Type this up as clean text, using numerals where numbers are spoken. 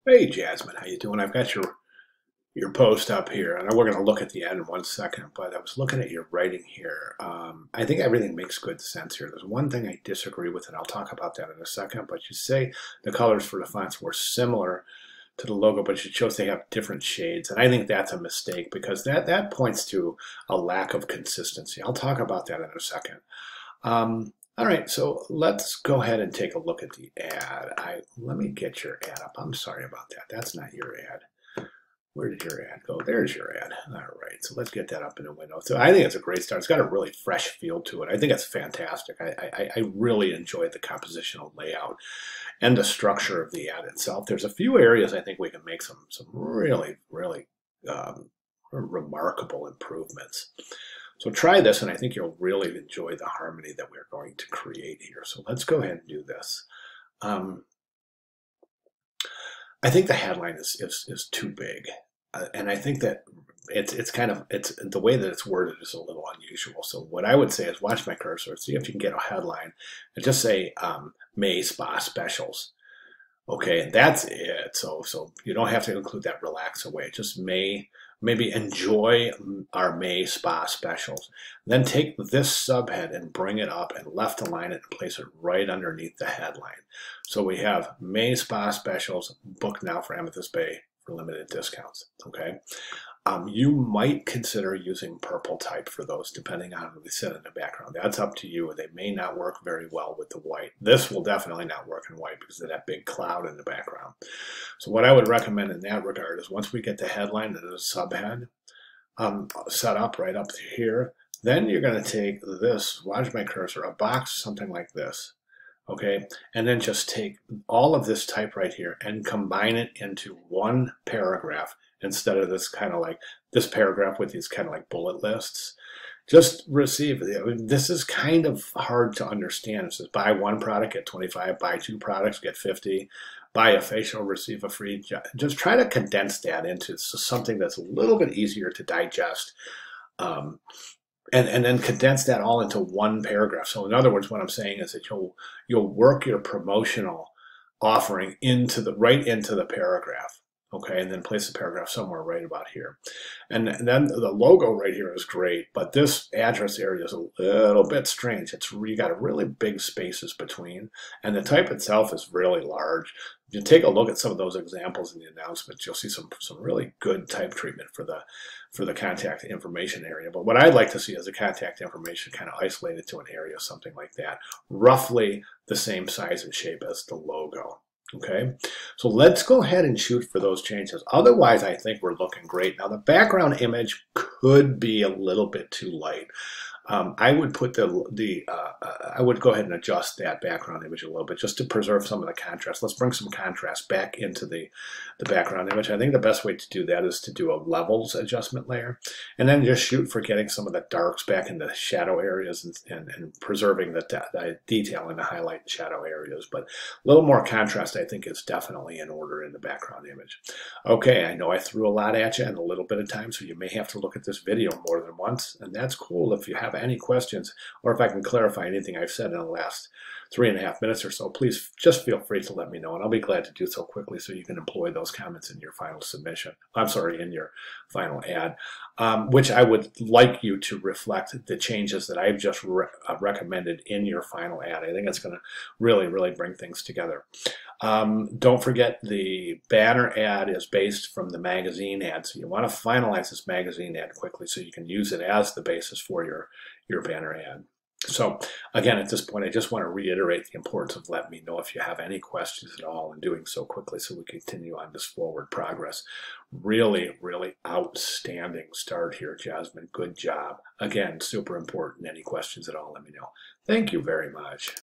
Hey Jasmine, how you doing? I've got your post up here, and we're going to look at the end in 1 second. But I was looking at your writing here. I think everything makes good sense here. There's one thing I disagree with, and I'll talk about that in a second. But you say the colors for the fonts were similar to the logo, but it shows they have different shades, and I think that's a mistake because that points to a lack of consistency. I'll talk about that in a second. All right, so let's go ahead and take a look at the ad. Let me get your ad up. I'm sorry about that. That's not your ad. Where did your ad go? There's your ad. All right, so let's get that up in a window. So I think it's a great start. It's got a really fresh feel to it. I think it's fantastic. I really enjoyed the compositional layout and the structure of the ad itself. There's a few areas I think we can make some really, really remarkable improvements. So try this, and I think you'll really enjoy the harmony that we're going to create here. So let's go ahead and do this. I think the headline is too big, and I think that it's the way that it's worded is a little unusual. So what I would say is watch my cursor, see if you can get a headline, and just say May Spa Specials. Okay, and that's it. So you don't have to include that relax away. Just maybe enjoy our May Spa Specials. Then take this subhead and bring it up and left align it and place it right underneath the headline. So we have May Spa Specials, book now for Amethyst Bay for limited discounts. Okay. You might consider using purple type for those, depending on what they sit in the background. That's up to you. They may not work very well with the white. This will definitely not work in white because of that big cloud in the background. So what I would recommend in that regard is once we get the headline and the subhead set up right up here, then you're going to take this, watch my cursor, a box, something like this. Okay, and then just take all of this type right here and combine it into one paragraph instead of this kind of like this paragraph with these kind of like bullet lists. Just receive it. I mean, this is kind of hard to understand. It says buy one product, get 25, buy two products, get 50, buy a facial, receive a free. Just try to condense that into something that's a little bit easier to digest. And then condense that all into one paragraph. So in other words, what I'm saying is that you'll work your promotional offering right into the paragraph. Okay, and then place the paragraph somewhere right about here. And then the logo right here is great, but this address area is a little bit strange. You got a really big spaces between, and the type itself is really large. If you take a look at some of those examples in the announcements, you'll see some really good type treatment for the contact information area. But what I'd like to see is the contact information kind of isolated to an area, something like that, roughly the same size and shape as the logo. Okay, so let's go ahead and shoot for those changes. Otherwise, I think we're looking great. Now, the background image could be a little bit too light. I would put I would go ahead and adjust that background image a little bit just to preserve some of the contrast. Let's bring some contrast back into the background image. I think the best way to do that is to do a levels adjustment layer, and then just shoot for getting some of the darks back in the shadow areas and preserving the detail in the highlight and shadow areas. But a little more contrast, I think, is definitely in order in the background image. Okay, I know I threw a lot at you in a little bit of time, so you may have to look at this video more than once, and that's cool. If you have any questions, or if I can clarify anything I've said in the last 3.5 minutes or so, please just feel free to let me know, and I'll be glad to do so quickly so you can employ those comments in your final submission. I'm sorry, in your final ad, which I would like you to reflect the changes that I've just recommended in your final ad. I think it's going to really, really bring things together. Don't forget the banner ad is based from the magazine ad, so you want to finalize this magazine ad quickly so you can use it as the basis for your banner ad. So again, at this point, I just want to reiterate the importance of letting me know if you have any questions at all and doing so quickly so we continue on this forward progress. Really, really outstanding start here, Jasmine. Good job. Again, super important. Any questions at all, let me know. Thank you very much.